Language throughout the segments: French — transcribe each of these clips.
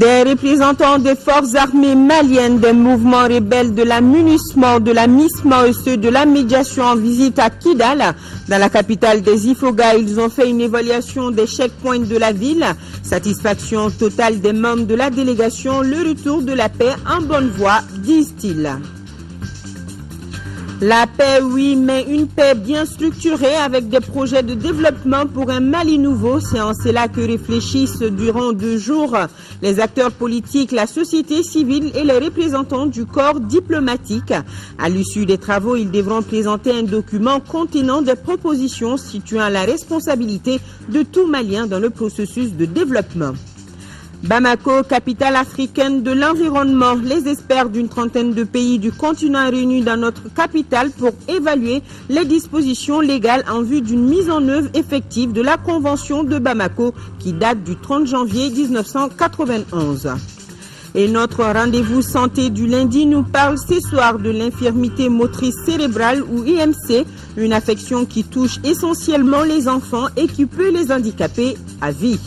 Des représentants des forces armées maliennes, des mouvements rebelles, de la MUNISMA, de la MISMA et ceux de la médiation en visite à Kidal, dans la capitale des Ifoga. Ils ont fait une évaluation des checkpoints de la ville. Satisfaction totale des membres de la délégation. Le retour de la paix en bonne voie, disent-ils. La paix, oui, mais une paix bien structurée avec des projets de développement pour un Mali nouveau. C'est en cela que réfléchissent durant 2 jours les acteurs politiques, la société civile et les représentants du corps diplomatique. À l'issue des travaux, ils devront présenter un document contenant des propositions situant la responsabilité de tout Malien dans le processus de développement. Bamako, capitale africaine de l'environnement. Les experts d'une trentaine de pays du continent réunis dans notre capitale pour évaluer les dispositions légales en vue d'une mise en œuvre effective de la Convention de Bamako qui date du 30 janvier 1991. Et notre rendez-vous santé du lundi nous parle ce soir de l'infirmité motrice cérébrale ou IMC, une affection qui touche essentiellement les enfants et qui peut les handicaper à vie.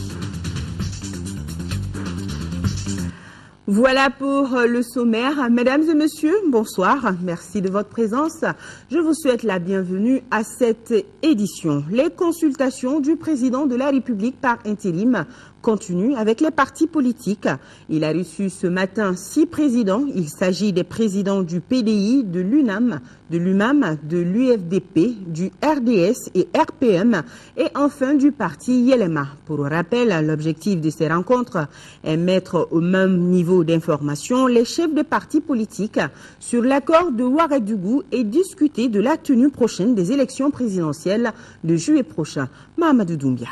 Voilà pour le sommaire. Mesdames et messieurs, bonsoir. Merci de votre présence. Je vous souhaite la bienvenue à cette édition. Les consultations du président de la République par intérim continuent avec les partis politiques. Il a reçu ce matin 6 présidents. Il s'agit des présidents du PDI, de l'UNAM, de l'UMAM, de l'UFDP, du RDS et RPM et enfin du parti Yelema. Pour rappel, l'objectif de ces rencontres est mettre au même niveau d'information les chefs de partis politiques sur l'accord de Ouagadougou et discuter de la tenue prochaine des élections présidentielles de juillet prochain. Mahamadou Doumbia.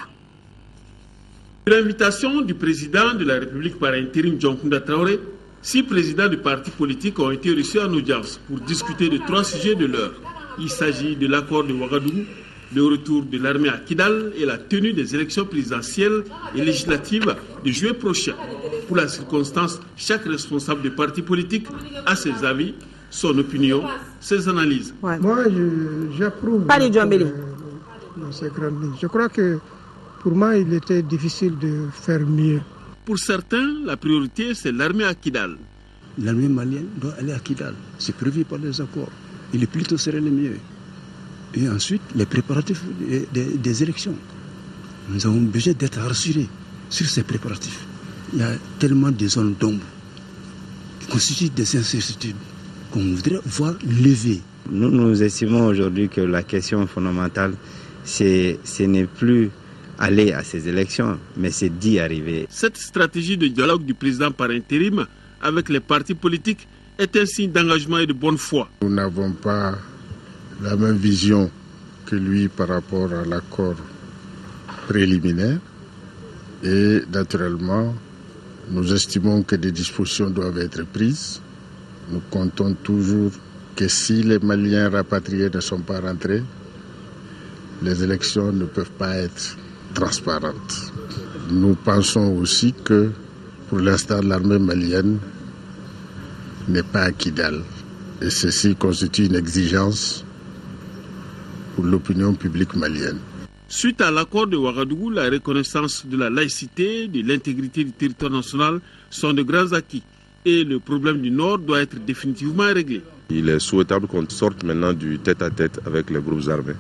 L'invitation du président de la République par intérim John Kounda Traoré, 6 présidents de partis politiques ont été reçus en audience pour discuter de 3 sujets de l'heure. Il s'agit de l'accord de Ouagadougou, le retour de l'armée à Kidal et la tenue des élections présidentielles et législatives de juillet prochain. Pour la circonstance, chaque responsable de parti politique a ses avis, son opinion, ses analyses. Ouais. Moi, j'approuve ces grandes lignes. Je crois que pour moi, il était difficile de faire mieux. Pour certains, la priorité, c'est l'armée à Kidal. L'armée malienne doit aller à Kidal. C'est prévu par les accords. Et le plus tôt serait le mieux. Et ensuite, les préparatifs des élections. Nous avons besoin d'être rassurés sur ces préparatifs. Il y a tellement de zones d'ombre qui constituent des incertitudes qu'on voudrait voir levées. Nous estimons aujourd'hui que la question fondamentale, ce n'est plus aller à ces élections, mais c'est d'y arriver. Cette stratégie de dialogue du président par intérim avec les partis politiques est un signe d'engagement et de bonne foi. Nous n'avons pas la même vision que lui par rapport à l'accord préliminaire et naturellement, nous estimons que des dispositions doivent être prises. Nous comptons toujours que si les Maliens rapatriés ne sont pas rentrés, les élections ne peuvent pas être transparentes. Nous pensons aussi que pour l'instant l'armée malienne n'est pas à Kidal et ceci constitue une exigence pour l'opinion publique malienne. Suite à l'accord de Ouagadougou, la reconnaissance de la laïcité, de l'intégrité du territoire national sont de grands acquis et le problème du Nord doit être définitivement réglé. Il est souhaitable qu'on sorte maintenant du tête-à-tête avec les groupes armés,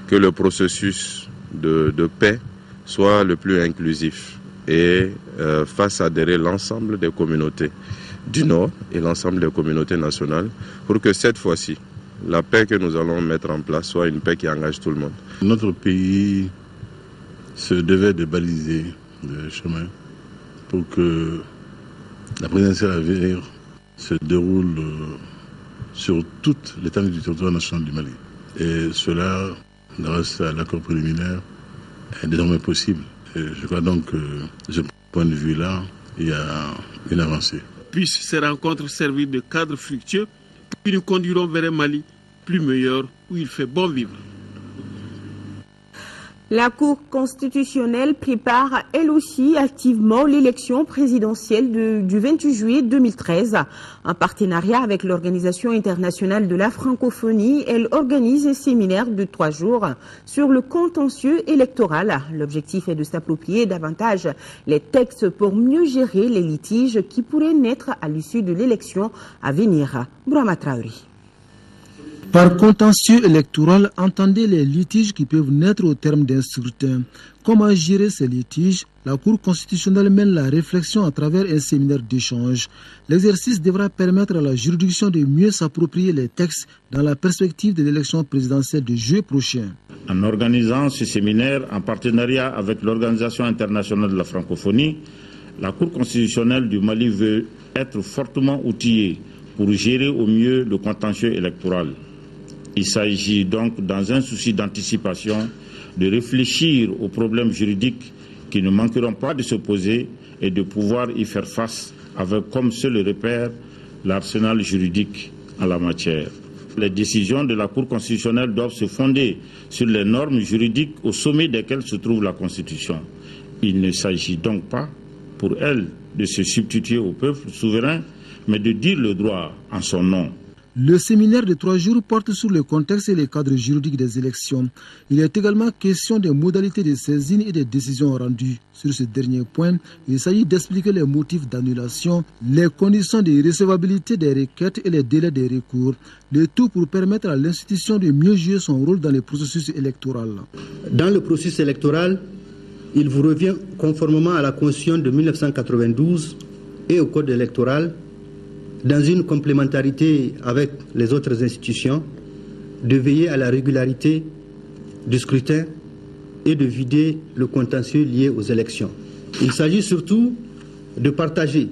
que le processus de paix soit le plus inclusif et fasse adhérer l'ensemble des communautés du Nord et l'ensemble des communautés nationales pour que cette fois-ci, la paix que nous allons mettre en place soit une paix qui engage tout le monde. Notre pays se devait de baliser le chemin pour que la présidentielle à venir se déroule sur toute l'étendue du territoire national du Mali. Et cela, grâce à l'accord préliminaire, est désormais possible. Et je crois donc que de ce point de vue-là, il y a une avancée. Puissent ces rencontres servir de cadre fructueux qui nous conduiront vers un Mali plus meilleur où il fait bon vivre. La Cour constitutionnelle prépare elle aussi activement l'élection présidentielle du 28 juillet 2013. En partenariat avec l'Organisation internationale de la francophonie, elle organise un séminaire de 3 jours sur le contentieux électoral. L'objectif est de s'approprier davantage les textes pour mieux gérer les litiges qui pourraient naître à l'issue de l'élection à venir. Brahma Traori. Par contentieux électoral, entendez les litiges qui peuvent naître au terme d'un scrutin. Comment gérer ces litiges? La Cour constitutionnelle mène la réflexion à travers un séminaire d'échange. L'exercice devra permettre à la juridiction de mieux s'approprier les textes dans la perspective de l'élection présidentielle de juillet prochain. En organisant ce séminaire en partenariat avec l'Organisation internationale de la francophonie, la Cour constitutionnelle du Mali veut être fortement outillée pour gérer au mieux le contentieux électoral. Il s'agit donc, dans un souci d'anticipation, de réfléchir aux problèmes juridiques qui ne manqueront pas de se poser et de pouvoir y faire face avec comme seul repère l'arsenal juridique en la matière. Les décisions de la Cour constitutionnelle doivent se fonder sur les normes juridiques au sommet desquelles se trouve la Constitution. Il ne s'agit donc pas pour elle de se substituer au peuple souverain, mais de dire le droit en son nom. Le séminaire de 3 jours porte sur le contexte et les cadres juridiques des élections. Il est également question des modalités de saisine et des décisions rendues. Sur ce dernier point, il s'agit d'expliquer les motifs d'annulation, les conditions de recevabilité des requêtes et les délais des recours. Le tout pour permettre à l'institution de mieux jouer son rôle dans le processus électoral. Dans le processus électoral, il vous revient, conformément à la Constitution de 1992 et au Code électoral, dans une complémentarité avec les autres institutions, de veiller à la régularité du scrutin et de vider le contentieux lié aux élections. Il s'agit surtout de partager,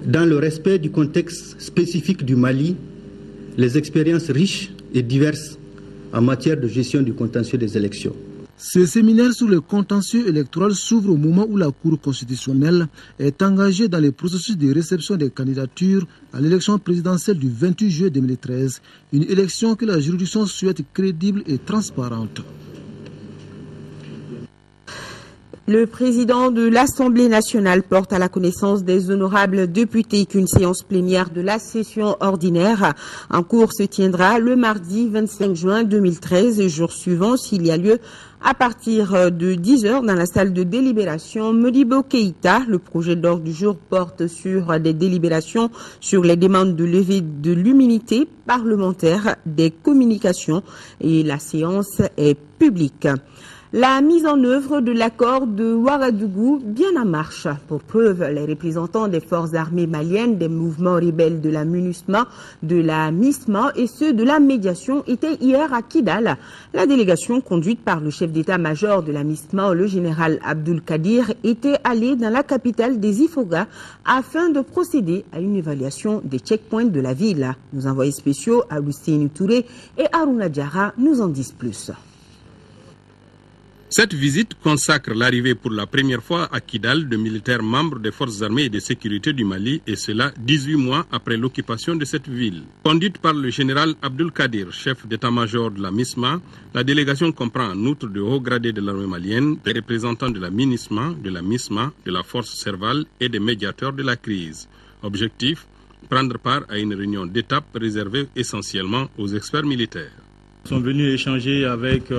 dans le respect du contexte spécifique du Mali, les expériences riches et diverses en matière de gestion du contentieux des élections. Ce séminaire sur le contentieux électoral s'ouvre au moment où la Cour constitutionnelle est engagée dans le processus de réception des candidatures à l'élection présidentielle du 28 juillet 2013, une élection que la juridiction souhaite crédible et transparente. Le président de l'Assemblée nationale porte à la connaissance des honorables députés qu'une séance plénière de la session ordinaire en cours se tiendra le mardi 25 juin 2013 et jour suivant s'il y a lieu à partir de 10h dans la salle de délibération Modibo Keïta. Le projet d'ordre du jour porte sur des délibérations sur les demandes de levée de l'immunité parlementaire des communications et la séance est publique. La mise en œuvre de l'accord de Ouagadougou bien en marche. Pour preuve, les représentants des forces armées maliennes, des mouvements rebelles de la MINUSMA, de la MISMA et ceux de la médiation étaient hier à Kidal. La délégation conduite par le chef d'état-major de la MISMA, le général Abdul Kadir, était allée dans la capitale des Ifoga afin de procéder à une évaluation des checkpoints de la ville. Nos envoyés spéciaux, Agustin Touré et Aruna Diarra, nous en disent plus. Cette visite consacre l'arrivée pour la première fois à Kidal de militaires membres des forces armées et de sécurité du Mali, et cela 18 mois après l'occupation de cette ville. Conduite par le général Abdul Kadir, chef d'état-major de la MISMA, la délégation comprend en outre de hauts gradés de l'armée malienne, des représentants de la MINUSMA, de la MISMA, de la force Serval et des médiateurs de la crise. Objectif, prendre part à une réunion d'étape réservée essentiellement aux experts militaires. Nous sommes venus échanger avec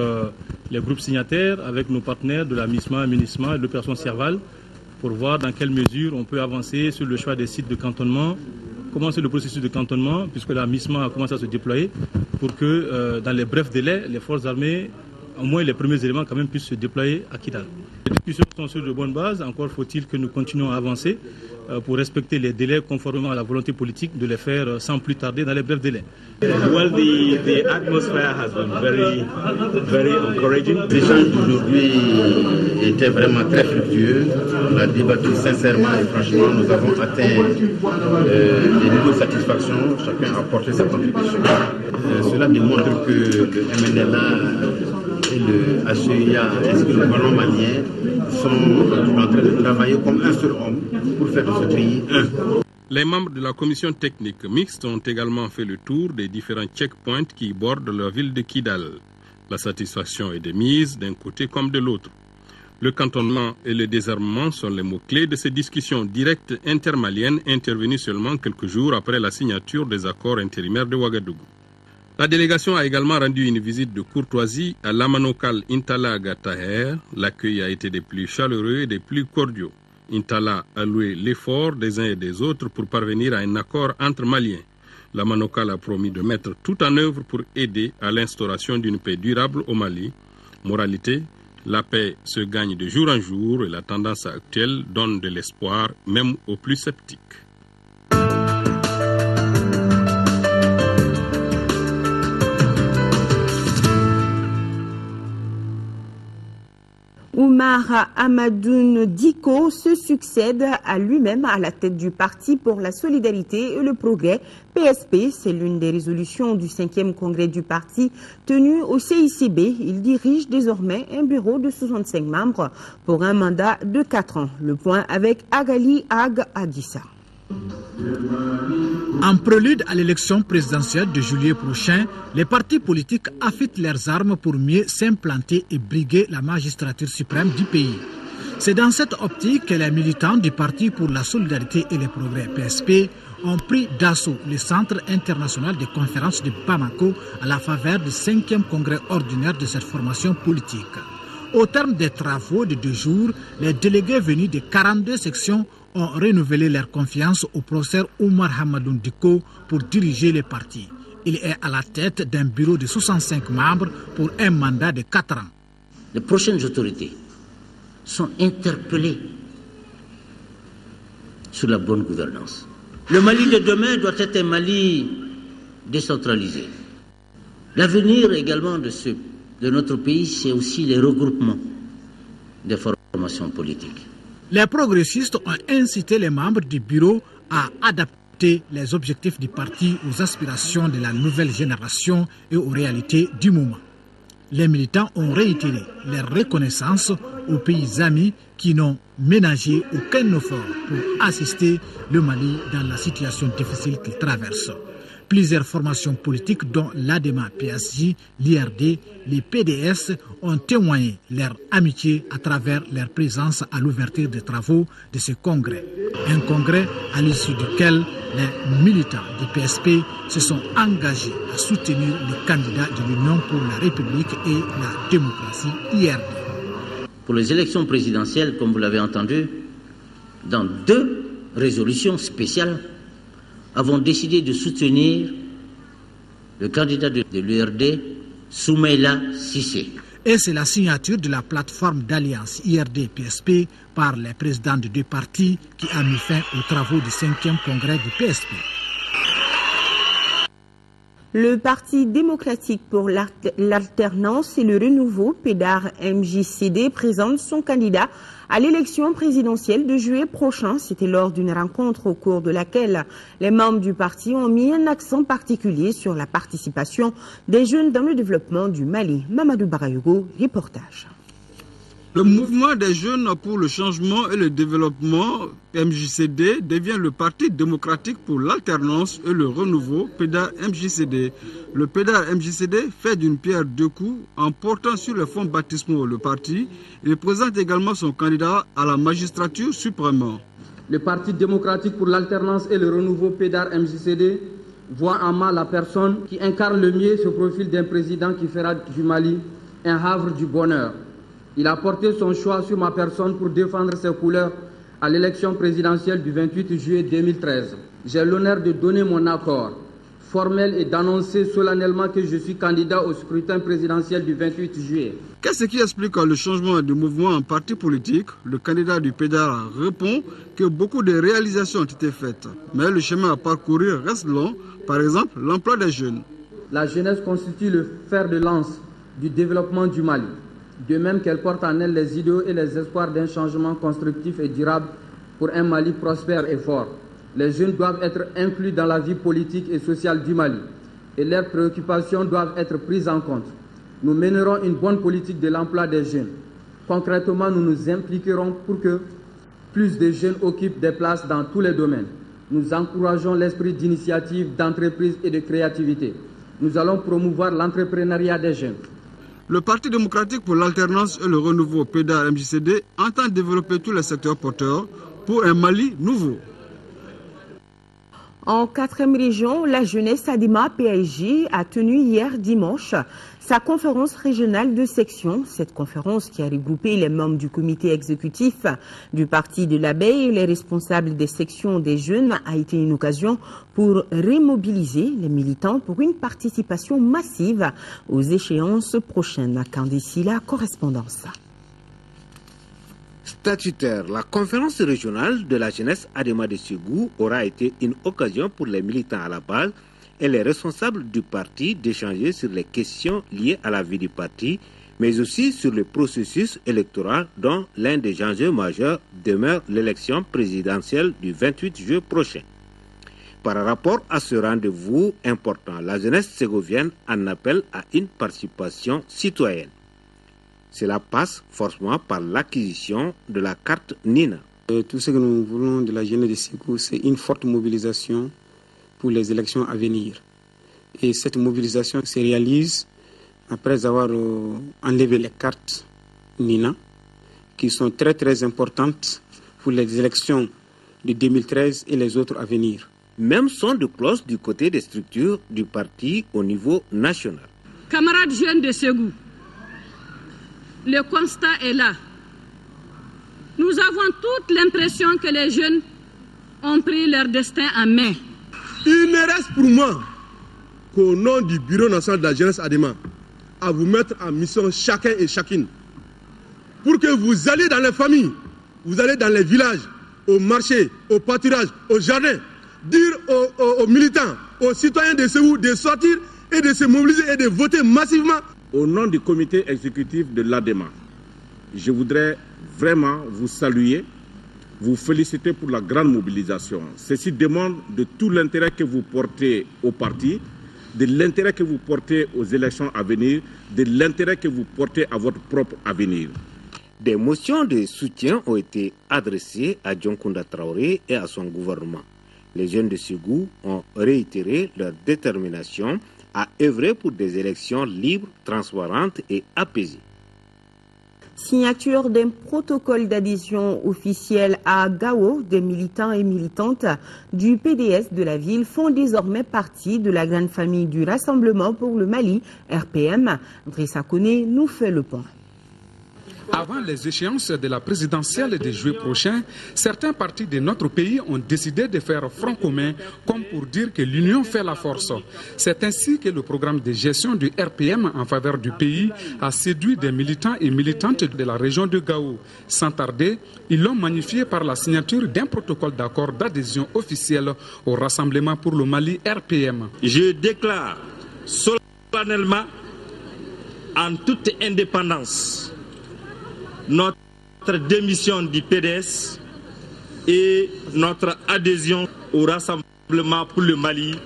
les groupes signataires, avec nos partenaires de la MISMA, MINUSMA et de l'opération Serval pour voir dans quelle mesure on peut avancer sur le choix des sites de cantonnement, commencer le processus de cantonnement puisque la MISMA a commencé à se déployer pour que dans les brefs délais, les forces armées, au moins les premiers éléments quand même puissent se déployer à Kidal. Les discussions sont sur de bonnes bases, encore faut-il que nous continuions à avancer pour respecter les délais conformément à la volonté politique de les faire sans plus tarder dans les brefs délais. Well, the atmosphere has been very encouraging. L'échange d'aujourd'hui était vraiment très fructueux. On a débattu sincèrement et franchement, nous avons atteint des niveaux de satisfaction. Chacun a apporté sa contribution. Cela démontre que le MNLA et le HCIA ainsi que le gouvernement malien sont en train de travailler comme un seul homme pour faire de ce pays un. Les membres de la commission technique mixte ont également fait le tour des différents checkpoints qui bordent la ville de Kidal. La satisfaction est de mise d'un côté comme de l'autre. Le cantonnement et le désarmement sont les mots-clés de ces discussions directes intermaliennes intervenues seulement quelques jours après la signature des accords intérimaires de Ouagadougou. La délégation a également rendu une visite de courtoisie à l'Amanokal Intala Gataher. L'accueil a été des plus chaleureux et des plus cordiaux. Intala a loué l'effort des uns et des autres pour parvenir à un accord entre Maliens. L'Amanokal a promis de mettre tout en œuvre pour aider à l'instauration d'une paix durable au Mali. Moralité, la paix se gagne de jour en jour et la tendance actuelle donne de l'espoir même aux plus sceptiques. Oumar Amadoun Diko se succède à lui-même à la tête du Parti pour la solidarité et le progrès, PSP. C'est l'une des résolutions du 5e congrès du parti tenu au CICB. Il dirige désormais un bureau de 65 membres pour un mandat de 4 ans. Le point avec Agali Ag Adissa. En prélude à l'élection présidentielle de juillet prochain, les partis politiques affûtent leurs armes pour mieux s'implanter et briguer la magistrature suprême du pays. C'est dans cette optique que les militants du Parti pour la solidarité et le progrès PSP ont pris d'assaut le Centre international de conférences de Bamako à la faveur du 5e congrès ordinaire de cette formation politique. Au terme des travaux de 2 jours, les délégués venus de 42 sections ont renouvelé leur confiance au professeur Oumar Amadoun Diko pour diriger le parti. Il est à la tête d'un bureau de 65 membres pour un mandat de 4 ans. Les prochaines autorités sont interpellées sur la bonne gouvernance. Le Mali de demain doit être un Mali décentralisé. L'avenir également de notre pays, c'est aussi les regroupements des formations politiques. Les progressistes ont incité les membres du bureau à adapter les objectifs du parti aux aspirations de la nouvelle génération et aux réalités du moment. Les militants ont réitéré leur reconnaissance aux pays amis qui n'ont ménagé aucun effort pour assister le Mali dans la situation difficile qu'il traverse. Plusieurs formations politiques dont l'ADEMA PSG, l'IRD, les PDS ont témoigné leur amitié à travers leur présence à l'ouverture des travaux de ce congrès. Un congrès à l'issue duquel les militants du PSP se sont engagés à soutenir les candidats de l'Union pour la République et la démocratie IRD. Pour les élections présidentielles, comme vous l'avez entendu, dans 2 résolutions spéciales, avons décidé de soutenir le candidat de l'URD, Soumaïla Cissé. Et c'est la signature de la plateforme d'alliance IRD-PSP par les présidents de 2 partis qui a mis fin aux travaux du 5e congrès du PSP. Le Parti démocratique pour l'alternance et le renouveau, PEDAR MJCD, présente son candidat à l'élection présidentielle de juillet prochain. C'était lors d'une rencontre au cours de laquelle les membres du parti ont mis un accent particulier sur la participation des jeunes dans le développement du Mali. Mamadou Barayogo, reportage. Le mouvement des jeunes pour le changement et le développement, MJCD, devient le Parti démocratique pour l'alternance et le renouveau, PEDAR MJCD. Le PEDAR MJCD fait d'une pierre 2 coups en portant sur les fonds baptismaux le parti. Il présente également son candidat à la magistrature suprême. Le Parti démocratique pour l'alternance et le renouveau, PEDAR MJCD, voit en moi la personne qui incarne le mieux ce profil d'un président qui fera du Mali un havre du bonheur. Il a porté son choix sur ma personne pour défendre ses couleurs à l'élection présidentielle du 28 juillet 2013. J'ai l'honneur de donner mon accord formel et d'annoncer solennellement que je suis candidat au scrutin présidentiel du 28 juillet. Qu'est-ce qui explique le changement de mouvement en parti politique? Le candidat du PEDAR répond que beaucoup de réalisations ont été faites, mais le chemin à parcourir reste long. Par exemple, l'emploi des jeunes. La jeunesse constitue le fer de lance du développement du Mali. De même qu'elle porte en elle les idéaux et les espoirs d'un changement constructif et durable pour un Mali prospère et fort. Les jeunes doivent être inclus dans la vie politique et sociale du Mali et leurs préoccupations doivent être prises en compte. Nous mènerons une bonne politique de l'emploi des jeunes. Concrètement, nous nous impliquerons pour que plus de jeunes occupent des places dans tous les domaines. Nous encourageons l'esprit d'initiative, d'entreprise et de créativité. Nous allons promouvoir l'entrepreneuriat des jeunes. Le Parti démocratique pour l'alternance et le renouveau PDA-MJCD entend développer tous les secteurs porteurs pour un Mali nouveau. En 4e région, la jeunesse Adema PAIJ a tenu hier dimanche sa conférence régionale de section. Cette conférence qui a regroupé les membres du comité exécutif du parti de l'abeille et les responsables des sections des jeunes a été une occasion pour remobiliser les militants pour une participation massive aux échéances prochaines. Candice, la correspondance. Statutaire, la conférence régionale de la jeunesse Adema de Ségou aura été une occasion pour les militants à la base et les responsables du parti d'échanger sur les questions liées à la vie du parti, mais aussi sur le processus électoral dont l'un des enjeux majeurs demeure l'élection présidentielle du 28 juillet prochain. Par rapport à ce rendez-vous important, la jeunesse ségovienne en appelle à une participation citoyenne. Cela passe forcément par l'acquisition de la carte Nina. Tout ce que nous voulons de la jeunesse de Ségou, c'est une forte mobilisation pour les élections à venir. Et cette mobilisation se réalise après avoir enlevé les cartes Nina, qui sont très très importantes pour les élections de 2013 et les autres à venir. Même son de cloche du côté des structures du parti au niveau national. Camarades jeunes de Ségou, le constat est là. Nous avons toute l'impression que les jeunes ont pris leur destin en main. Il ne reste pour moi qu'au nom du Bureau national de la jeunesse Adema à vous mettre en mission chacun et chacune pour que vous alliez dans les familles, vous allez dans les villages, au marché, au pâturage, au jardin, dire aux militants, aux citoyens de Ségou de sortir et de se mobiliser et de voter massivement. Au nom du comité exécutif de l'ADEMA, je voudrais vraiment vous saluer, vous féliciter pour la grande mobilisation. Ceci demande de tout l'intérêt que vous portez au parti, de l'intérêt que vous portez aux élections à venir, de l'intérêt que vous portez à votre propre avenir. Des motions de soutien ont été adressées à Dioncounda Traoré et à son gouvernement. Les jeunes de Ségou ont réitéré leur détermination à œuvrer pour des élections libres, transparentes et apaisées. Signature d'un protocole d'adhésion officiel à Gao, des militants et militantes du PDS de la ville font désormais partie de la grande famille du Rassemblement pour le Mali, RPM. Drissa Kone nous fait le point. Avant les échéances de la présidentielle de juillet prochain, certains partis de notre pays ont décidé de faire front commun comme pour dire que l'union fait la force. C'est ainsi que le programme de gestion du RPM en faveur du pays a séduit des militants et militantes de la région de Gao. Sans tarder, ils l'ont magnifié par la signature d'un protocole d'accord d'adhésion officielle au Rassemblement pour le Mali RPM. Je déclare solennellement en toute indépendance notre démission du PDS et notre adhésion au Rassemblement pour le Mali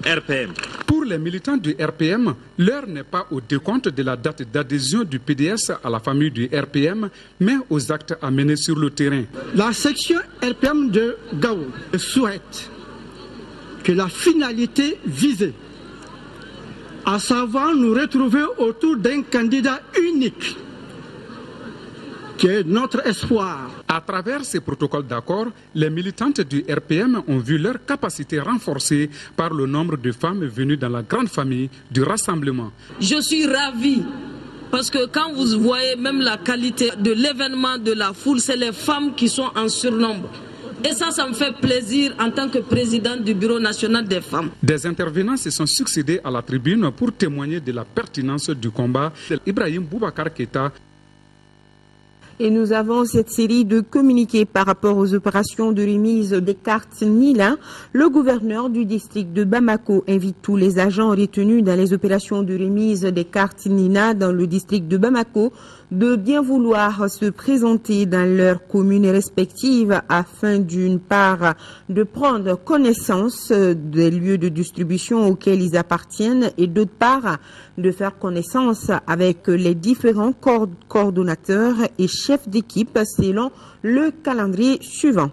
RPM. Pour les militants du RPM, l'heure n'est pas au décompte de la date d'adhésion du PDS à la famille du RPM, mais aux actes à mener sur le terrain. La section RPM de Gao souhaite que la finalité visée, à savoir nous retrouver autour d'un candidat unique, qui est notre espoir. À travers ces protocoles d'accord, les militantes du RPM ont vu leur capacité renforcée par le nombre de femmes venues dans la grande famille du Rassemblement. Je suis ravie parce que quand vous voyez même la qualité de l'événement de la foule, c'est les femmes qui sont en surnombre. Et ça me fait plaisir en tant que présidente du Bureau national des femmes. Des intervenants se sont succédés à la tribune pour témoigner de la pertinence du combat. Ibrahim Boubacar Keita. Et nous avons cette série de communiqués par rapport aux opérations de remise des cartes Nila. Le gouverneur du district de Bamako invite tous les agents retenus dans les opérations de remise des cartes Nina dans le district de Bamako de bien vouloir se présenter dans leurs communes respectives afin d'une part de prendre connaissance des lieux de distribution auxquels ils appartiennent et d'autre part de faire connaissance avec les différents coordonnateurs et chefs chefs d'équipe selon le calendrier suivant.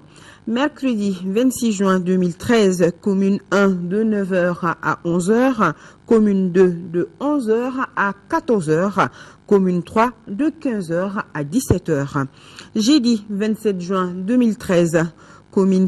Mercredi 26 juin 2013, commune 1 de 9h à 11h, commune 2 de 11h à 14h, commune 3 de 15h à 17h. Jeudi 27 juin 2013, commune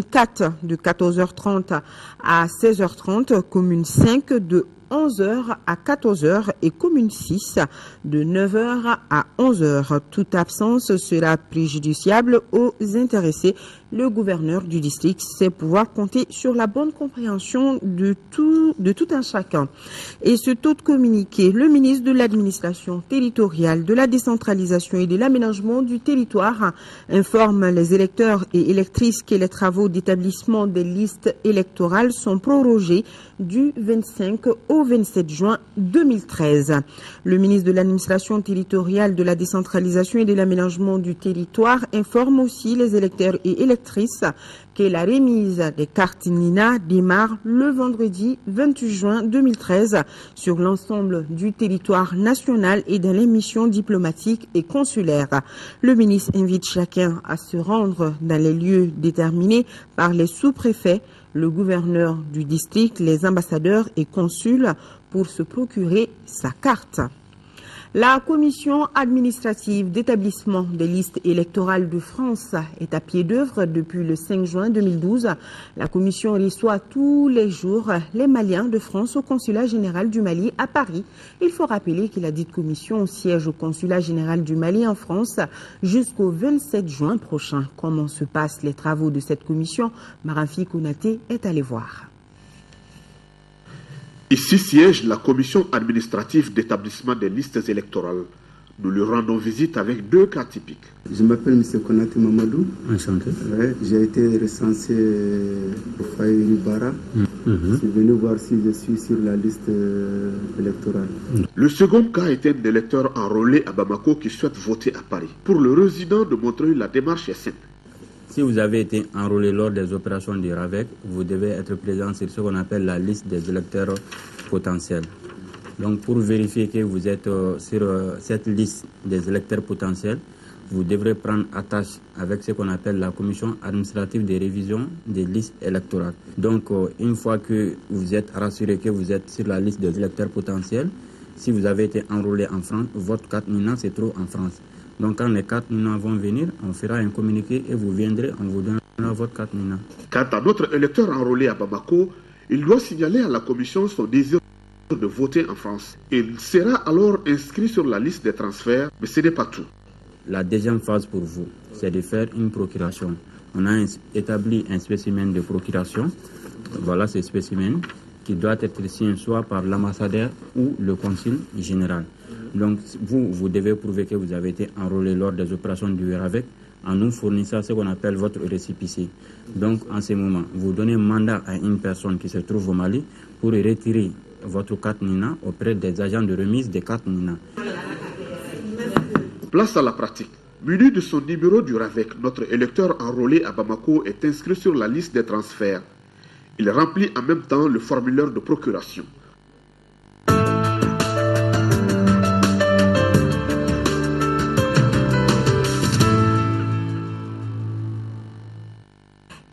4 de 14h30 à 16h30, commune 5 de 11h à 14h et commune 6 de 9h à 11h. Toute absence sera préjudiciable aux intéressés. Le gouverneur du district sait pouvoir compter sur la bonne compréhension de tout un chacun. Et ce taux de communiqué, le ministre de l'administration territoriale, de la décentralisation et de l'aménagement du territoire informe les électeurs et électrices que les travaux d'établissement des listes électorales sont prorogés du 25 au 27 juin 2013. Le ministre de l'administration territoriale, de la décentralisation et de l'aménagement du territoire informe aussi les électeurs et électrices que la remise des cartes NINA démarre le vendredi 28 juin 2013 sur l'ensemble du territoire national et dans les missions diplomatiques et consulaires. Le ministre invite chacun à se rendre dans les lieux déterminés par les sous-préfets, le gouverneur du district, les ambassadeurs et consuls pour se procurer sa carte. La commission administrative d'établissement des listes électorales de France est à pied d'œuvre depuis le 5 juin 2012. La commission reçoit tous les jours les Maliens de France au consulat général du Mali à Paris. Il faut rappeler que la dite commission siège au consulat général du Mali en France jusqu'au 27 juin prochain. Comment se passent les travaux de cette commission? Marafi Konaté est allé voir. Ici siège la commission administrative d'établissement des listes électorales. Nous lui rendons visite avec deux cas typiques. Je m'appelle M. Konaté Mamadou. Enchanté. J'ai été recensé au foyer Ribara. Je suis venu voir si je suis sur la liste électorale. Le second cas est un électeur enrôlé à Bamako qui souhaite voter à Paris. Pour le résident de Montreuil, la démarche est simple. Si vous avez été enrôlé lors des opérations du RAVEC, vous devez être présent sur ce qu'on appelle la liste des électeurs potentiels. Donc pour vérifier que vous êtes sur cette liste des électeurs potentiels, vous devrez prendre attache avec ce qu'on appelle la commission administrative de révision des listes électorales. Donc une fois que vous êtes rassuré que vous êtes sur la liste des électeurs potentiels, si vous avez été enrôlé en France, votre carte NINA se trouve en France. Donc quand les cartes NINA vont venir, on fera un communiqué et vous viendrez, on vous donnera votre carte NINA. Quant à notre électeur enrôlé à Bamako, il doit signaler à la commission son désir de voter en France. Il sera alors inscrit sur la liste des transferts, mais ce n'est pas tout. La deuxième phase pour vous, c'est de faire une procuration. On a établi un spécimen de procuration. Voilà ce spécimen qui doit être signé soit par l'ambassadeur ou le consul général. Donc vous devez prouver que vous avez été enrôlé lors des opérations du RAVEC en nous fournissant ce qu'on appelle votre récépissé. Donc en ce moment, vous donnez mandat à une personne qui se trouve au Mali pour retirer votre carte NINA auprès des agents de remise des cartes NINA. Place à la pratique. Muni de son numéro du RAVEC, notre électeur enrôlé à Bamako est inscrit sur la liste des transferts. Il remplit en même temps le formulaire de procuration.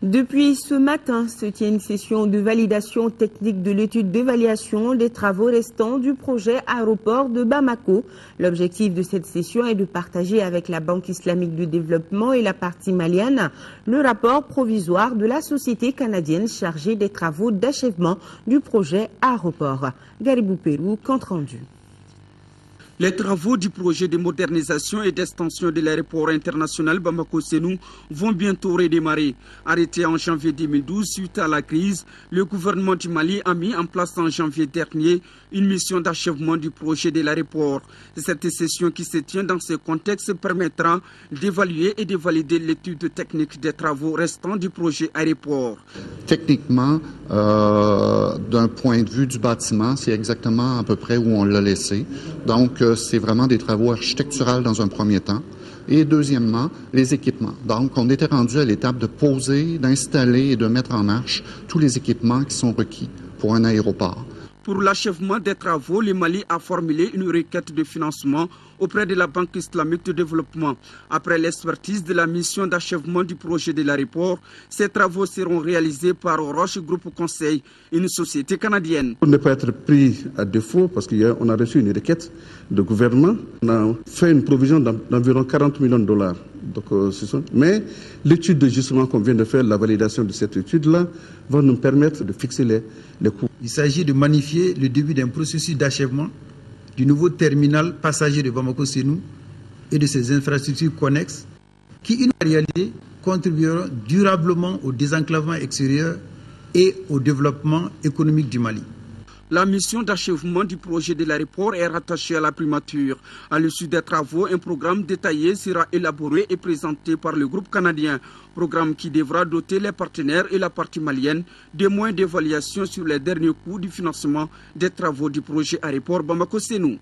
Depuis ce matin se tient une session de validation technique de l'étude d'évaluation des travaux restants du projet aéroport de Bamako. L'objectif de cette session est de partager avec la Banque islamique de développement et la partie malienne le rapport provisoire de la société canadienne chargée des travaux d'achèvement du projet aéroport. Garibou Pérou, compte rendu. Les travaux du projet de modernisation et d'extension de l'aéroport international Bamako-Sénou vont bientôt redémarrer. Arrêté en janvier 2012 suite à la crise, le gouvernement du Mali a mis en place en janvier dernier une mission d'achèvement du projet de l'aéroport. Cette session qui se tient dans ce contexte permettra d'évaluer et de valider l'étude technique des travaux restants du projet aéroport. Techniquement, d'un point de vue du bâtiment, c'est exactement à peu près où on l'a laissé. Donc, c'est vraiment des travaux architecturaux dans un premier temps. Et deuxièmement, les équipements. Donc, on était rendu à l'étape de poser, d'installer et de mettre en marche tous les équipements qui sont requis pour un aéroport. Pour l'achèvement des travaux, le Mali a formulé une requête de financement auprès de la Banque islamique de développement. Après l'expertise de la mission d'achèvement du projet de l'aéroport, ces travaux seront réalisés par Roche Group Conseil, une société canadienne. Pour ne pas être pris à défaut, parce qu'on a reçu une requête de gouvernement, on a fait une provision d'environ 40 millions de dollars. Donc, mais l'étude de justement qu'on vient de faire, la validation de cette étude-là, va nous permettre de fixer les coûts. Il s'agit de magnifier le début d'un processus d'achèvement du nouveau terminal passager de Bamako-Sénou et de ses infrastructures connexes qui, en réalité, contribueront durablement au désenclavement extérieur et au développement économique du Mali. La mission d'achèvement du projet de l'aéroport est rattachée à la primature. À l'issue des travaux, un programme détaillé sera élaboré et présenté par le groupe canadien. Programme qui devra doter les partenaires et la partie malienne des moyens d'évaluation sur les derniers coûts du financement des travaux du projet aéroport Bamako-Sénou.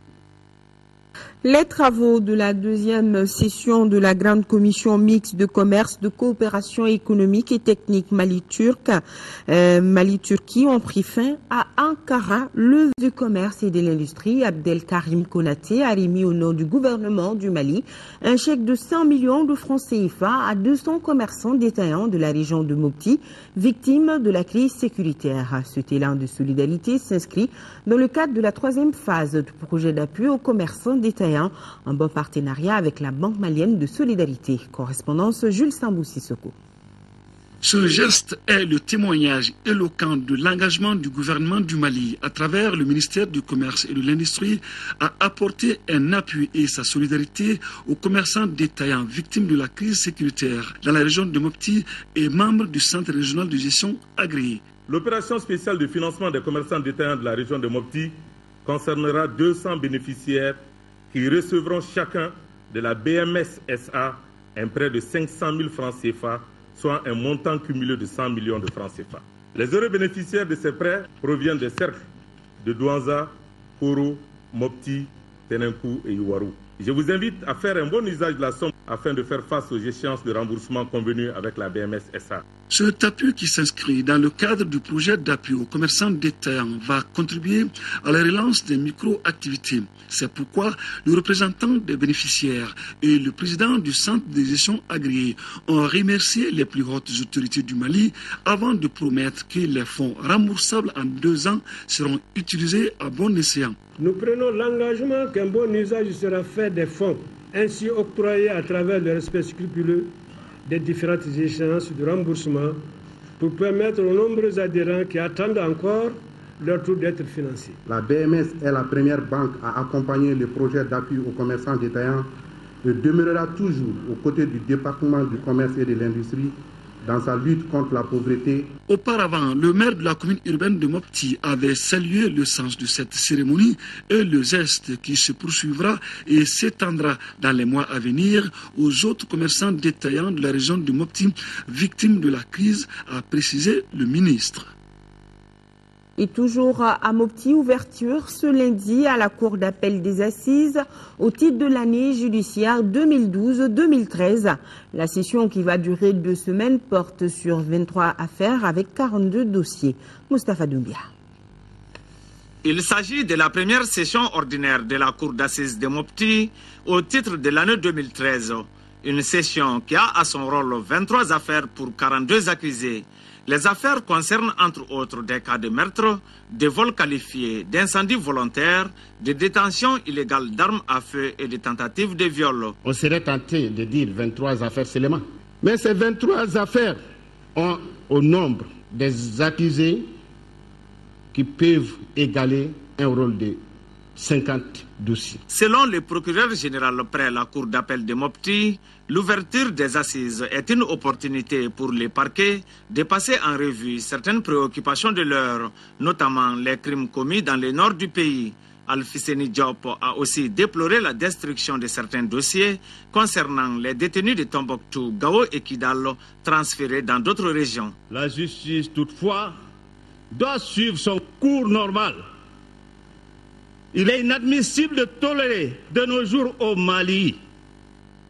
Les travaux de la deuxième session de la Grande Commission mixte de commerce, de coopération économique et technique Mali-Turquie ont pris fin à Ankara. Le du commerce et de l'industrie, Abdelkarim Konaté, a remis au nom du gouvernement du Mali un chèque de 100 millions de francs CFA à 200 commerçants détaillants de la région de Mopti, victimes de la crise sécuritaire. Cet élan de solidarité s'inscrit dans le cadre de la troisième phase du projet d'appui aux commerçants détaillants en bon partenariat avec la Banque malienne de solidarité. Correspondance Jules Sambou-Sissoko. Ce geste est le témoignage éloquent de l'engagement du gouvernement du Mali à travers le ministère du Commerce et de l'Industrie à apporter un appui et sa solidarité aux commerçants détaillants victimes de la crise sécuritaire dans la région de Mopti et membres du Centre régional de gestion agréé. L'opération spéciale de financement des commerçants détaillants de la région de Mopti concernera 200 bénéficiaires qui recevront chacun de la BMS SA un prêt de 500 000 francs CFA, soit un montant cumulé de 100 millions de francs CFA. Les heureux bénéficiaires de ces prêts proviennent des cercles de Douanza, Koro, Mopti, Tenenkou et Iwaru. Je vous invite à faire un bon usage de la somme afin de faire face aux échéances de remboursement convenues avec la BMS SA. Cet appui qui s'inscrit dans le cadre du projet d'appui aux commerçants détaillants va contribuer à la relance des micro-activités. C'est pourquoi le représentant des bénéficiaires et le président du centre de gestion agréé ont remercié les plus hautes autorités du Mali avant de promettre que les fonds remboursables en 2 ans seront utilisés à bon escient. Nous prenons l'engagement qu'un bon usage sera fait des fonds ainsi octroyés à travers le respect scrupuleux des différentes échéances de remboursement pour permettre aux nombreux adhérents qui attendent encore leur tour d'être financés. La BMS est la première banque à accompagner le projet d'appui aux commerçants détaillants et demeurera toujours aux côtés du département du commerce et de l'industrie dans sa lutte contre la pauvreté. Auparavant, le maire de la commune urbaine de Mopti avait salué le sens de cette cérémonie et le geste qui se poursuivra et s'étendra dans les mois à venir aux autres commerçants détaillants de la région de Mopti, victimes de la crise, a précisé le ministre. Et toujours à Mopti, ouverture ce lundi à la Cour d'appel des Assises au titre de l'année judiciaire 2012-2013. La session qui va durer 2 semaines porte sur 23 affaires avec 42 dossiers. Moustapha Doumbia. Il s'agit de la première session ordinaire de la Cour d'assises de Mopti au titre de l'année 2013. Une session qui a à son rôle 23 affaires pour 42 accusés. Les affaires concernent entre autres des cas de meurtre, de vols qualifiés, d'incendies volontaires, de détention illégale d'armes à feu et de tentatives de viol. On serait tenté de dire 23 affaires seulement. Mais ces 23 affaires ont au nombre des accusés qui peuvent égaler un rôle de 50 dossiers. Selon le procureur général près la Cour d'appel de Mopti, l'ouverture des assises est une opportunité pour les parquets de passer en revue certaines préoccupations de l'heure, notamment les crimes commis dans le nord du pays. Alfisseni Diop a aussi déploré la destruction de certains dossiers concernant les détenus de Tombouctou, Gao et Kidal transférés dans d'autres régions. La justice, toutefois, doit suivre son cours normal. Il est inadmissible de tolérer de nos jours au Mali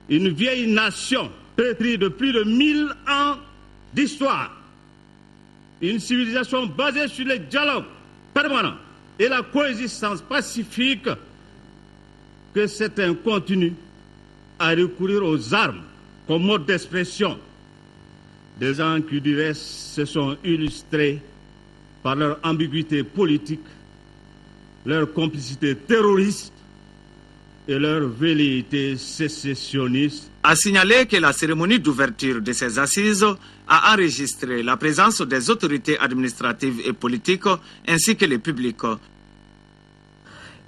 une vieille nation pétrie de plus de 1000 ans d'histoire, une civilisation basée sur le dialogue permanent et la coexistence pacifique que certains continuent à recourir aux armes comme mode d'expression. Des gens qui du reste se sont illustrés par leur ambiguïté politique, leur complicité terroriste et leur velléité sécessionniste. A signalé que la cérémonie d'ouverture de ces assises a enregistré la présence des autorités administratives et politiques ainsi que le public.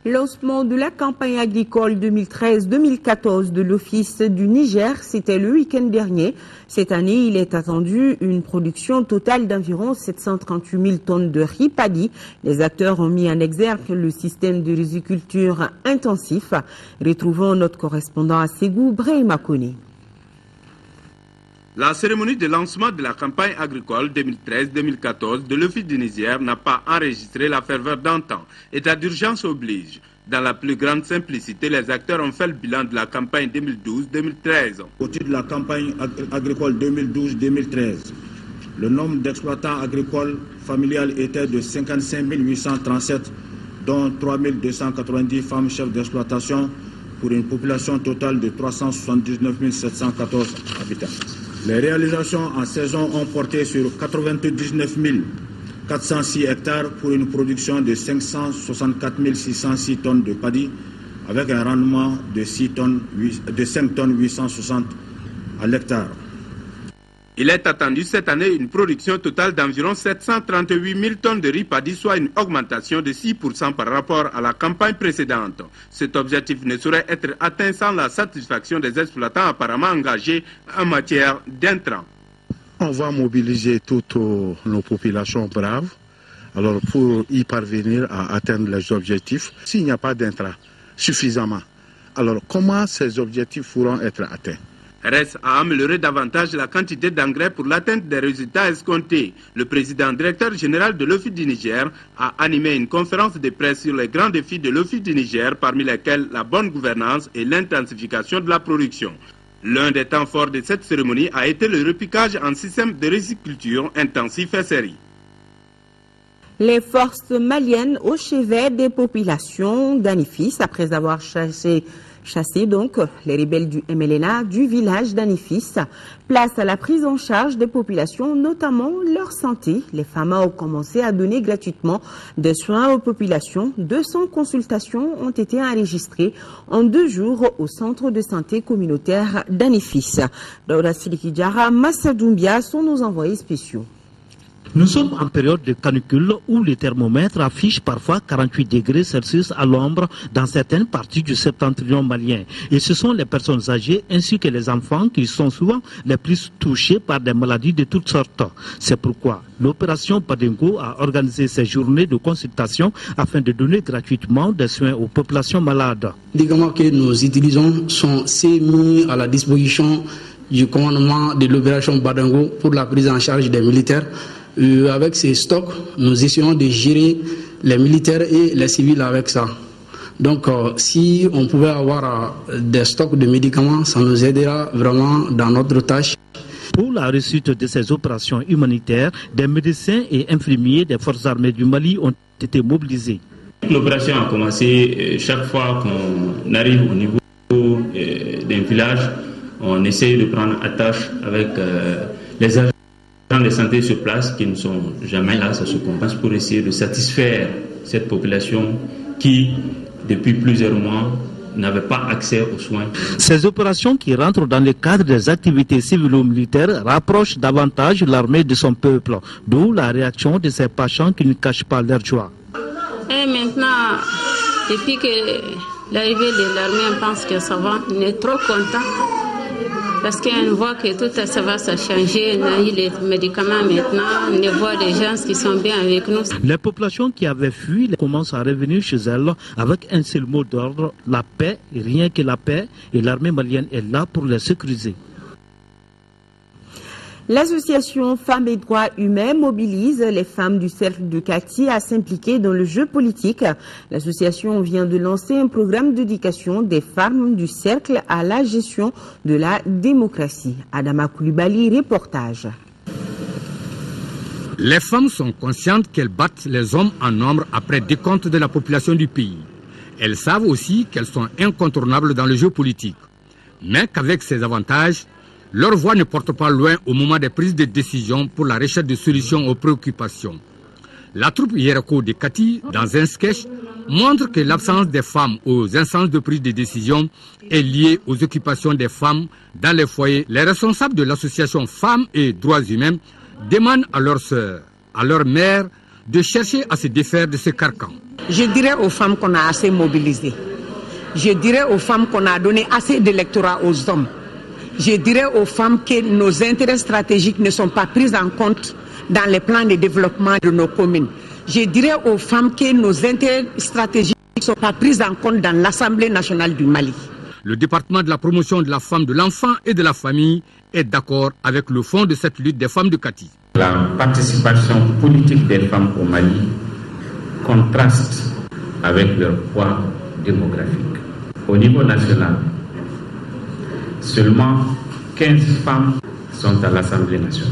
Lancement de la campagne agricole 2013-2014 de l'Office du Niger, c'était le week-end dernier. Cette année, il est attendu une production totale d'environ 738 000 tonnes de riz paddy. Les acteurs ont mis en exergue le système de riziculture intensif. Retrouvons notre correspondant à Ségou, Brahima Kone. La cérémonie de lancement de la campagne agricole 2013-2014 de l'Office du Niger n'a pas enregistré la ferveur d'antan. État d'urgence oblige. Dans la plus grande simplicité, les acteurs ont fait le bilan de la campagne 2012-2013. Au titre de la campagne agricole 2012-2013, le nombre d'exploitants agricoles familiales était de 55 837, dont 3 290 femmes chefs d'exploitation pour une population totale de 379 714 habitants. Les réalisations en saison ont porté sur 99 406 hectares pour une production de 564 606 tonnes de paddy avec un rendement de 5 tonnes 860 à l'hectare. Il est attendu cette année une production totale d'environ 738 000 tonnes de riz paddy, soit une augmentation de 6% par rapport à la campagne précédente. Cet objectif ne saurait être atteint sans la satisfaction des exploitants apparemment engagés en matière d'intrants. On va mobiliser toutes nos populations braves alors pour y parvenir à atteindre les objectifs. S'il n'y a pas d'intrants suffisamment, alors comment ces objectifs pourront être atteints? Reste à améliorer davantage la quantité d'engrais pour l'atteinte des résultats escomptés. Le président directeur général de l'Office du Niger a animé une conférence de presse sur les grands défis de l'Office du Niger, parmi lesquels la bonne gouvernance et l'intensification de la production. L'un des temps forts de cette cérémonie a été le repiquage en système de riziculture intensif SRI. Les forces maliennes au chevet des populations d'Anifis après avoir chassé donc les rebelles du MLNA du village d'Anifis. Place à la prise en charge des populations, notamment leur santé. Les FAMA ont commencé à donner gratuitement des soins aux populations. 200 consultations ont été enregistrées en 2 jours au centre de santé communautaire d'Anifis. Daouda Sidiki-Diarra, Massa Doumbia sont nos envoyés spéciaux. Nous sommes en période de canicule où le thermomètre affiche parfois 48 degrés Celsius à l'ombre dans certaines parties du septentrion malien. Et ce sont les personnes âgées ainsi que les enfants qui sont souvent les plus touchés par des maladies de toutes sortes. C'est pourquoi l'opération Padingo a organisé ces journées de consultation afin de donner gratuitement des soins aux populations malades. Les médicaments que nous utilisons sont mis à la disposition du commandement de l'opération Padingo pour la prise en charge des militaires. Avec ces stocks, nous essayons de gérer les militaires et les civils avec ça. Donc, si on pouvait avoir des stocks de médicaments, ça nous aidera vraiment dans notre tâche. Pour la réussite de ces opérations humanitaires, des médecins et infirmiers des forces armées du Mali ont été mobilisés. L'opération a commencé chaque fois qu'on arrive au niveau d'un village, on essaye de prendre attache avec les agents de santé sur place qui ne sont jamais là, ça se compense pour essayer de satisfaire cette population qui, depuis plusieurs mois, n'avait pas accès aux soins. Ces opérations qui rentrent dans le cadre des activités civilo-militaires rapprochent davantage l'armée de son peuple, d'où la réaction de ces patients qui ne cachent pas leur joie. Et maintenant, depuis que l'arrivée de l'armée, on pense que ça va, on est trop content. Parce qu'on voit que tout ça va changer, on a eu les médicaments maintenant, on voit des gens qui sont bien avec nous. Les populations qui avaient fui commencent à revenir chez elles avec un seul mot d'ordre, la paix, rien que la paix, et l'armée malienne est là pour les sécuriser. L'association Femmes et Droits Humains mobilise les femmes du cercle de Kati à s'impliquer dans le jeu politique. L'association vient de lancer un programme d'éducation des femmes du cercle à la gestion de la démocratie. Adama Koulibaly, reportage. Les femmes sont conscientes qu'elles battent les hommes en nombre après décompte de la population du pays. Elles savent aussi qu'elles sont incontournables dans le jeu politique. Mais qu'avec ces avantages, leur voix ne porte pas loin au moment des prises de décision pour la recherche de solutions aux préoccupations. La troupe Yerako de Kati, dans un sketch, montre que l'absence des femmes aux instances de prise de décision est liée aux occupations des femmes dans les foyers. Les responsables de l'association Femmes et Droits Humains demandent à leurs sœurs, à leurs mères, de chercher à se défaire de ce carcan. Je dirais aux femmes qu'on a assez mobilisées. Je dirais aux femmes qu'on a donné assez d'électorat aux hommes. Je dirais aux femmes que nos intérêts stratégiques ne sont pas pris en compte dans les plans de développement de nos communes. Je dirais aux femmes que nos intérêts stratégiques ne sont pas pris en compte dans l'Assemblée nationale du Mali. Le département de la promotion de la femme, de l'enfant et de la famille est d'accord avec le fond de cette lutte des femmes de Kati. La participation politique des femmes au Mali contraste avec leur poids démographique. Au niveau national, seulement 15 femmes sont à l'Assemblée nationale.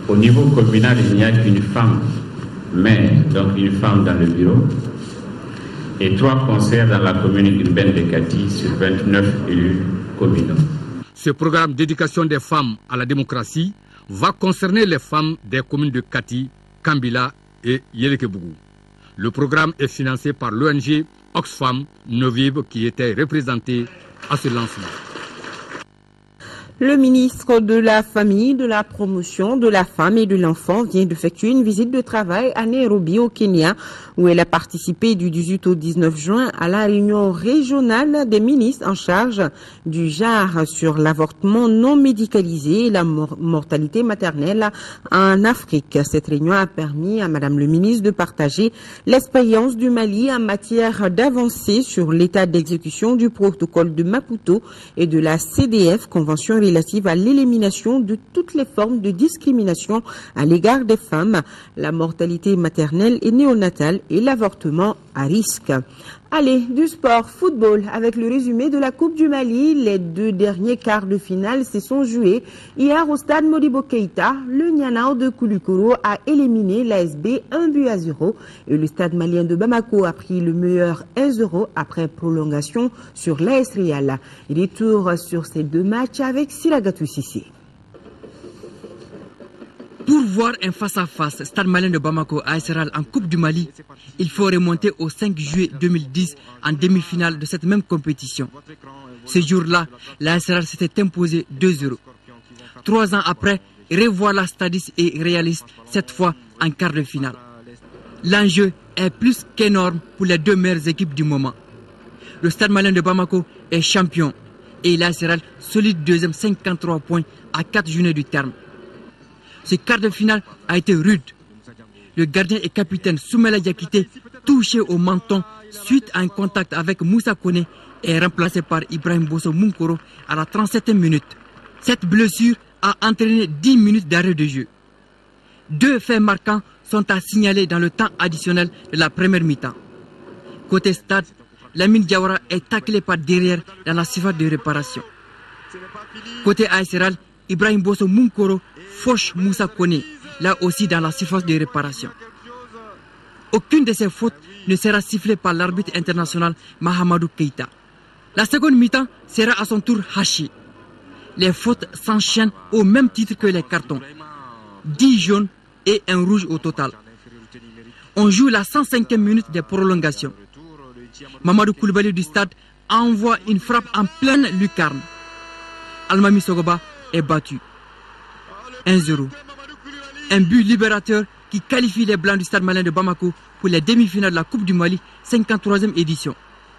Au niveau communal, il n'y a qu'une femme, mais donc une femme dans le bureau, et 3 conseillers dans la commune urbaine de Kati sur 29 élus communaux. Ce programme d'éducation des femmes à la démocratie va concerner les femmes des communes de Kati, Kambila et Yelekebougou. Le programme est financé par l'ONG Oxfam Novib qui était représenté à ce lancement. Le ministre de la Famille, de la Promotion de la Femme et de l'Enfant vient d'effectuer une visite de travail à Nairobi au Kenya où elle a participé du 18 au 19 juin à la réunion régionale des ministres en charge du genre sur l'avortement non médicalisé et la mortalité maternelle en Afrique. Cette réunion a permis à Madame le ministre de partager l'expérience du Mali en matière d'avancée sur l'état d'exécution du protocole de Maputo et de la CDF, Convention relative à l'élimination de toutes les formes de discrimination à l'égard des femmes, la mortalité maternelle et néonatale et l'avortement à risque. Allez, du sport, football, avec le résumé de la Coupe du Mali. Les 2 derniers quarts de finale se sont joués. Hier, au stade Modibo Keïta, le Nianao de Koulikoro a éliminé l'ASB 1-0 et le stade malien de Bamako a pris le meilleur 1-0 après prolongation sur l'AS Real. Retour sur ces 2 matchs avec Siragatou Sissi. Pour voir un face-à-face Stade malien de Bamako à AS Real en Coupe du Mali, il faut remonter au 5 juillet 2010 en demi-finale de cette même compétition. Ce jour-là, l'AS Real s'était imposé 2-0. 3 ans après, revoilà stadiste et réaliste, cette fois en quart de finale. L'enjeu est plus qu'énorme pour les 2 meilleures équipes du moment. Le Stade malien de Bamako est champion et l'AS Real solide deuxième 53 points à 4 journées du terme. Ce quart de finale a été rude. Le gardien et capitaine Soumela Diakité, touché au menton suite à un contact avec Moussa Kone, est remplacé par Ibrahim Bosso Munkoro à la 37e minute. Cette blessure a entraîné 10 minutes d'arrêt de jeu. 2 faits marquants sont à signaler dans le temps additionnel de la première mi-temps. Côté stade, Lamine Diawara est taclé par derrière dans la surface de réparation. Côté AS Real, Ibrahim Bosso Munkoro fauche Moussa Kone, là aussi dans la surface de réparation. Aucune de ces fautes ne sera sifflée par l'arbitre international Mahamadou Keïta. La seconde mi-temps sera à son tour hachée. Les fautes s'enchaînent au même titre que les cartons. 10 jaunes et un rouge au total. On joue la 105e minute des prolongations. Mamadou Koulibaly du stade envoie une frappe en pleine lucarne. Almami Sogoba est battu. 1-0. Un but libérateur qui qualifie les Blancs du Stade malien de Bamako pour les demi-finales de la Coupe du Mali, 53e édition.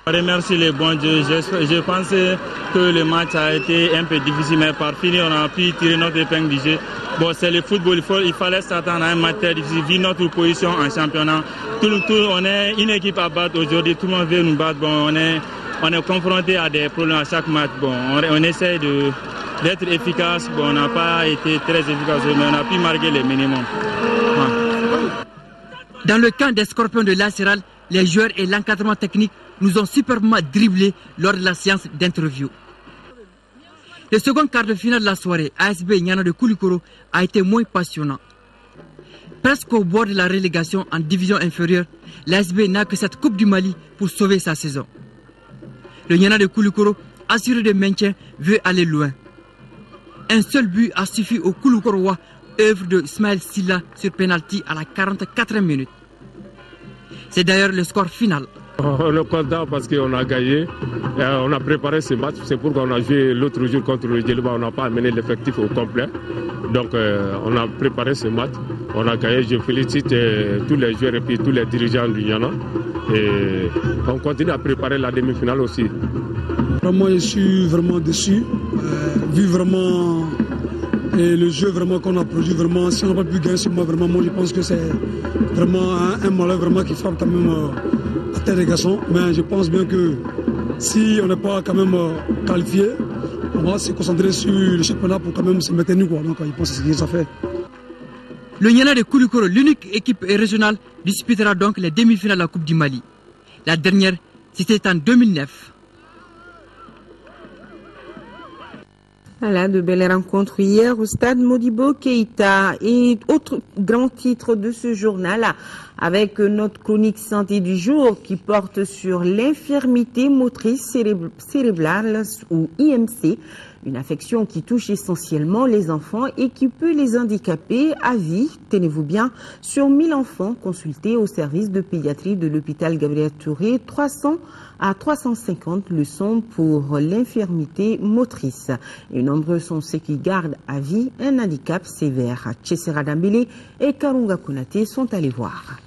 Je remercie les bons dieux. Je pense que le match a été un peu difficile, mais par finir, on a pu tirer notre épingle du jeu. Bon, c'est le football, il fallait s'attendre à un match très difficile, vu notre position en championnat. On est une équipe à battre aujourd'hui, tout le monde veut nous battre. Bon, on est confronté à des problèmes à chaque match. Bon, on essaie d'être efficace. Bon, on n'a pas été très efficace, mais on a pu marquer le minimum. Dans le camp des Scorpions de l'AS Real, les joueurs et l'encadrement technique nous ont superbement dribblés lors de la séance d'interview. Le second quart de finale de la soirée, ASB Niana de Koulikoro, a été moins passionnant. Presque au bord de la relégation en division inférieure, l'ASB n'a que cette Coupe du Mali pour sauver sa saison. Le Niana de Koulikoro, assuré de maintien, veut aller loin. Un seul but a suffi au Koulikoroa, œuvre de Ismaël Silla sur penalty à la 44e minute. C'est d'ailleurs le score final. On est content parce qu'on a gagné. On a préparé ce match. C'est pourquoi on a joué l'autre jour contre le Djeliba. On n'a pas amené l'effectif au complet. Donc on a préparé ce match. On a gagné. Je félicite tous les joueurs et puis tous les dirigeants du Niana. Et on continue à préparer la demi-finale aussi. Vraiment, je suis vraiment déçu. Vu vraiment le jeu vraiment qu'on a produit, vraiment, si on n'a pas pu gagner ce match, vraiment, moi je pense que c'est vraiment un malheur vraiment qui frappe quand même à terre des garçons. Mais je pense bien que si on n'est pas quand même qualifié, on va se concentrer sur le championnat pour quand même se maintenir. Donc je pense que c'est ce que ça fait. Le Niana de Koulikoro, l'unique équipe régionale, disputera donc les demi-finales de la Coupe du Mali. La dernière, c'était en 2009. Voilà, de belles rencontres hier au stade Modibo Keïta. Et autre grand titre de ce journal avec notre chronique santé du jour qui porte sur l'infirmité motrice cérébrale ou IMC, une affection qui touche essentiellement les enfants et qui peut les handicaper à vie. Tenez-vous bien, sur 1000 enfants consultés au service de pédiatrie de l'hôpital Gabriel Touré, 300 à 350 le sont pour l'infirmité motrice. Et nombreux sont ceux qui gardent à vie un handicap sévère. Tchessera Dambélé et Karunga Konaté sont allés voir.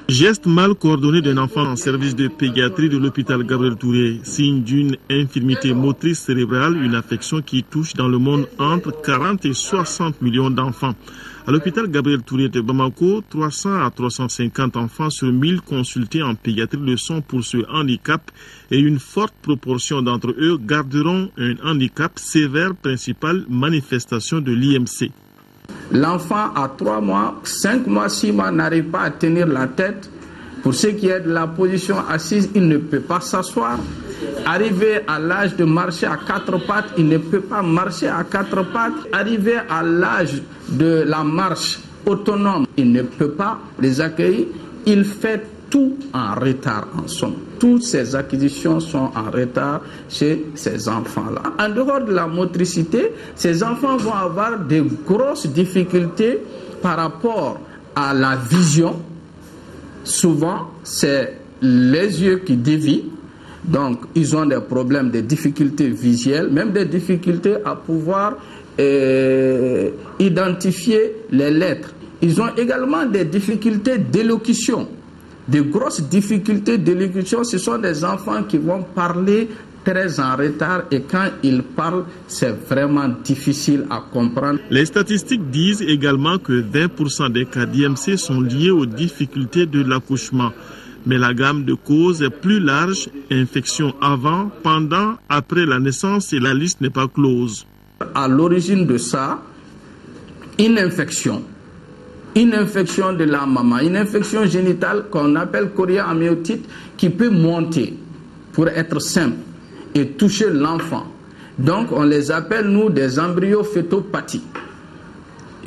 Geste mal coordonné d'un enfant en service de pédiatrie de l'hôpital Gabriel Touré, signe d'une infirmité motrice cérébrale, une affection qui touche dans le monde entre 40 et 60 millions d'enfants. À l'hôpital Gabriel Touré de Bamako, 300 à 350 enfants sur 1000 consultés en pédiatrie le sont pour ce handicap et une forte proportion d'entre eux garderont un handicap sévère, principale manifestation de l'IMC. L'enfant à 3 mois, 5 mois, 6 mois n'arrive pas à tenir la tête. Pour ce qui est de la position assise, il ne peut pas s'asseoir. Arrivé à l'âge de marcher à 4 pattes, il ne peut pas marcher à 4 pattes. Arrivé à l'âge de la marche autonome, il ne peut pas les accueillir. Il fait tout en retard en somme. Toutes ces acquisitions sont en retard chez ces enfants-là. En dehors de la motricité, ces enfants vont avoir de grosses difficultés par rapport à la vision. Souvent, c'est les yeux qui dévient. Donc, ils ont des problèmes, des difficultés visuelles, même des difficultés à pouvoir identifier les lettres. Ils ont également des difficultés d'élocution. De grosses difficultés d'élocution, ce sont des enfants qui vont parler très en retard et quand ils parlent, c'est vraiment difficile à comprendre. Les statistiques disent également que 20% des cas d'IMC sont liés aux difficultés de l'accouchement. Mais la gamme de causes est plus large, infection avant, pendant, après la naissance et la liste n'est pas close. À l'origine de ça, une infection de la maman, une infection génitale qu'on appelle choria amniotite qui peut monter, pour être simple, et toucher l'enfant. Donc on les appelle nous des embryofétopathies.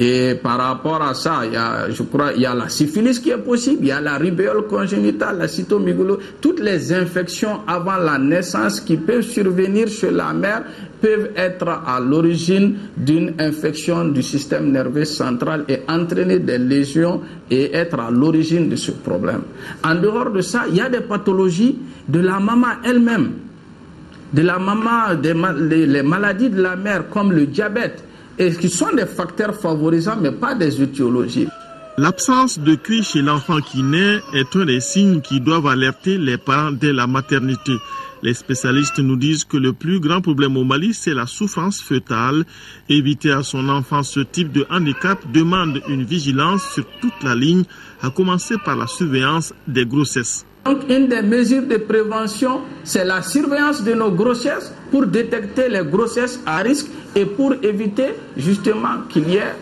Et par rapport à ça, il y a la syphilis qui est possible, il y a la rubéole congénitale, la cytomégalo, toutes les infections avant la naissance qui peuvent survenir chez la mère peuvent être à l'origine d'une infection du système nerveux central et entraîner des lésions et être à l'origine de ce problème. En dehors de ça, il y a des pathologies de la maman elle-même, de la maman, les maladies de la mère comme le diabète, et qui sont des facteurs favorisants, mais pas des étiologies. L'absence de cri chez l'enfant qui naît est un des signes qui doivent alerter les parents dès la maternité. Les spécialistes nous disent que le plus grand problème au Mali, c'est la souffrance fœtale. Éviter à son enfant ce type de handicap demande une vigilance sur toute la ligne, à commencer par la surveillance des grossesses. Donc, une des mesures de prévention, c'est la surveillance de nos grossesses pour détecter les grossesses à risque et pour éviter justement qu'il y ait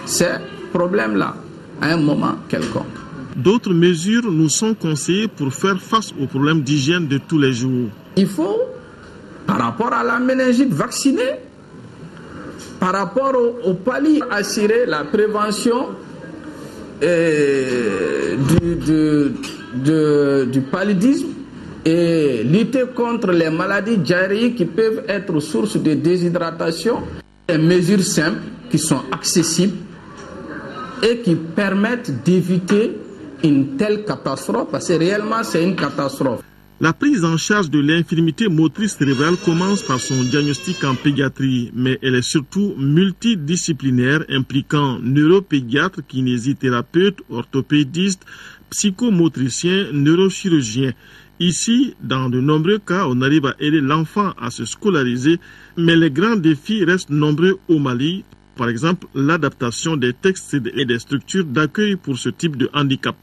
ces problèmes-là à un moment quelconque. D'autres mesures nous sont conseillées pour faire face aux problèmes d'hygiène de tous les jours. Il faut, par rapport à la méningite, vacciner. Par rapport au palis, assurer la prévention du paludisme et lutter contre les maladies diarrhéiques qui peuvent être source de déshydratation. Des mesures simples qui sont accessibles et qui permettent d'éviter une telle catastrophe, parce que réellement c'est une catastrophe. La prise en charge de l'infirmité motrice cérébrale commence par son diagnostic en pédiatrie, mais elle est surtout multidisciplinaire, impliquant neuropédiatres, kinésithérapeutes, orthopédistes, psychomotriciens, neurochirurgiens. Ici, dans de nombreux cas, on arrive à aider l'enfant à se scolariser, mais les grands défis restent nombreux au Mali. Par exemple, l'adaptation des textes et des structures d'accueil pour ce type de handicap.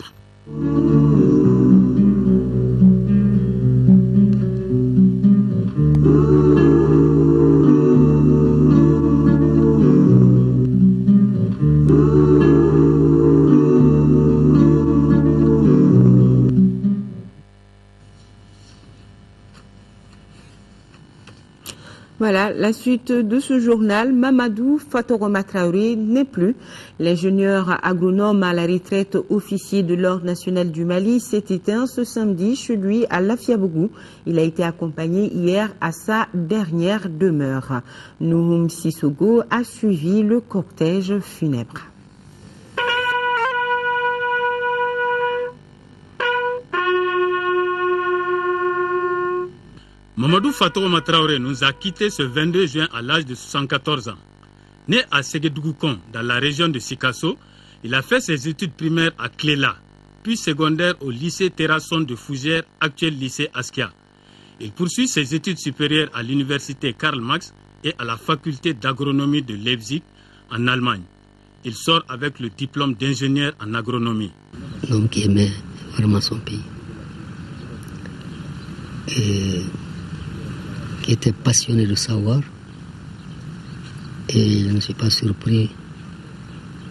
Voilà, la suite de ce journal, Mamadou Fatoroma Traoré n'est plus. L'ingénieur agronome à la retraite officier de l'Ordre national du Mali s'est éteint ce samedi chez lui à Lafiabougou. Il a été accompagné hier à sa dernière demeure. Nouhoum Sissogo a suivi le cortège funèbre. Mamadou Fatoroma Traoré nous a quittés ce 22 juin à l'âge de 74 ans. Né à Séguédougoucon, dans la région de Sikasso, il a fait ses études primaires à Cléla, puis secondaires au lycée Terrasson de Fougères, actuel lycée Askia. Il poursuit ses études supérieures à l'université Karl Marx et à la faculté d'agronomie de Leipzig, en Allemagne. Il sort avec le diplôme d'ingénieur en agronomie. L'homme qui aimait vraiment son pays. Et qui était passionné de savoir, et je ne suis pas surpris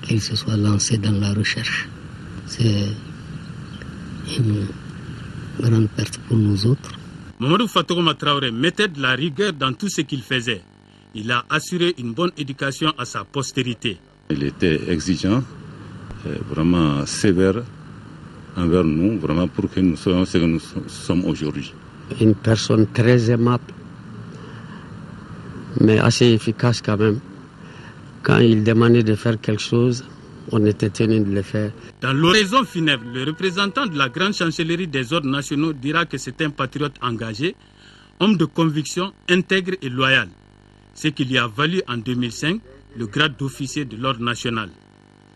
qu'il se soit lancé dans la recherche. C'est une grande perte pour nous autres. Mamadou Fatoroma Traoré mettait de la rigueur dans tout ce qu'il faisait. Il a assuré une bonne éducation à sa postérité. Il était exigeant, vraiment sévère envers nous, vraiment pour que nous soyons ce que nous sommes aujourd'hui. Une personne très aimable, mais assez efficace quand même. Quand il demandait de faire quelque chose, on était tenu de le faire. Dans l'oraison funèbre, le représentant de la grande chancellerie des ordres nationaux dira que c'est un patriote engagé, homme de conviction, intègre et loyal. Ce qui lui a valu en 2005 le grade d'officier de l'ordre national.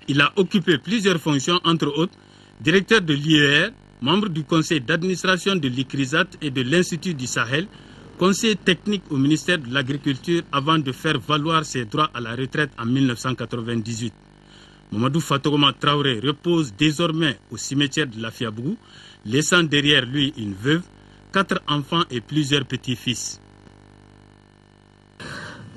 Il a occupé plusieurs fonctions, entre autres directeur de l'IER, membre du conseil d'administration de l'ICRISAT et de l'Institut du Sahel, conseiller technique au ministère de l'Agriculture avant de faire valoir ses droits à la retraite en 1998. Mamadou Fatoroma Traoré repose désormais au cimetière de Lafiabougou, laissant derrière lui une veuve, 4 enfants et plusieurs petits-fils.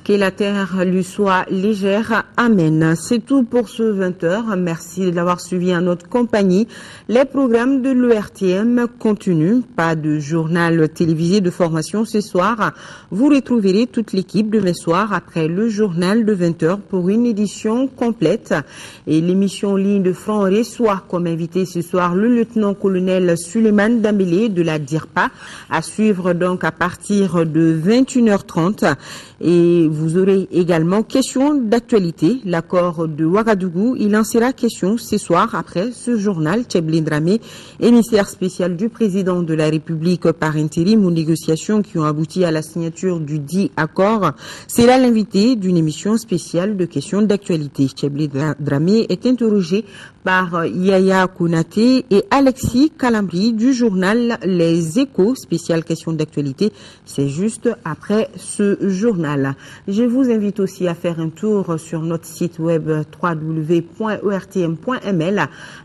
Que la terre lui soit légère. Amen. C'est tout pour ce 20h. Merci d'avoir suivi en notre compagnie. Les programmes de l'ERTM continuent. Pas de journal télévisé de formation ce soir. Vous retrouverez toute l'équipe demain soir après le journal de 20h pour une édition complète. Et l'émission Ligne de Front reçoit comme invité ce soir le lieutenant-colonel Suleiman Dambélé de la DIRPA. À suivre donc à partir de 21h30. Et vous aurez également question d'actualité. L'accord de Ouagadougou, il en sera question ce soir après ce journal. Tcheblin Dramé, émissaire spécial du président de la République par intérim aux négociations qui ont abouti à la signature du dit accord. C'est là l'invité d'une émission spéciale de questions d'actualité. Tcheblin Dramé est interrogé par Yaya Kounaté et Alexis Calambri du journal Les Échos, spéciale questions d'actualité. C'est juste après ce journal. Je vous invite aussi à faire un tour sur notre site web www.ortm.ml.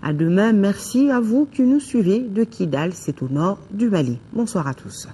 À demain, merci à vous qui nous suivez de Kidal, c'est au nord du Mali. Bonsoir à tous.